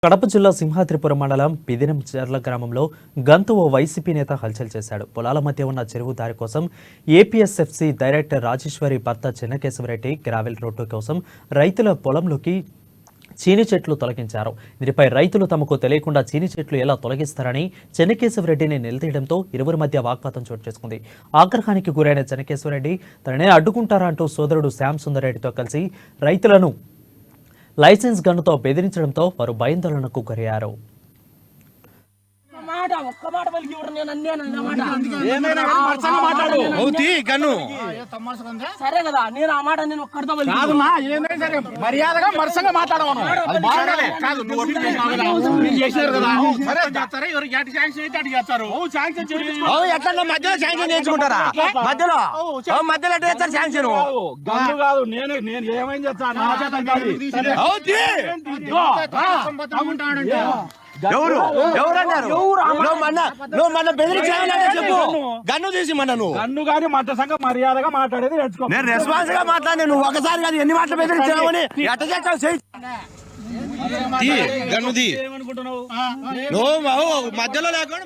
కడప జిల్లా సింహాద్రిపురం మండలం పిదినం చెర్ల గ్రామంలో గంతు ఓ వైసీపీ నేత హల్చల్ చేశాడు. పొలాల మధ్య ఉన్న చెరువు దారి కోసం ఏపీఎస్ఎఫ్సీ డైరెక్టర్ రాజేశ్వరి భర్త చెన్నకేశవరెడ్డి గ్రావెల్ రోడ్డు కోసం రైతుల పొలంలోకి చీని చెట్లు తొలగించారు. దీనిపై రైతులు తమకు తెలియకుండా చీని చెట్లు ఎలా తొలగిస్తారని చెన్నకేశవరెడ్డిని నిలదీయడంతో ఇరువురి మధ్య వాగ్వాదం చోటు చేసుకుంది. ఆగ్రహానికి గురైన చెన్నకేశవరెడ్డి తననే అడ్డుకుంటారా అంటూ సోదరుడు శ్యామ్ సుందర్ రెడ్డితో కలిసి రైతులను లైసెన్స్ గన్నుతో బెదిరించడంతో వారు భయాందోళనకు గురయ్యారు. సరే కదా నేను ఆ మాట నేను ఒక్కడితో మర్యాదగా మరసంగా మాట్లాడమను. ఎట్లా మధ్యలో శాంక్షన్ చేయించుకుంటారా? మధ్యలో మధ్యలో ఎట్లా చేస్తారు శాంక్షన్? గన్ను కాదు, నేను ఏమైంది చేస్తాను నా చేత కాదు. ఎవరు ఎవరన్నారు? నువ్వు మన బెదిరించావని చెప్పు. గన్ను తీసి మన నువ్వు గన్ను గాని మధ్య సంఘం మర్యాదగా మాట్లాడేది నేర్చుకో. నేను రెస్పాన్స్ గా మాట్లాడే నువ్వు ఒకసారి కాదు ఎన్ని మాటలు బెదిరించావని ఎట్ట చేస్తావు? గన్ను తీ. నువ్వు మధ్యలో లేకుండా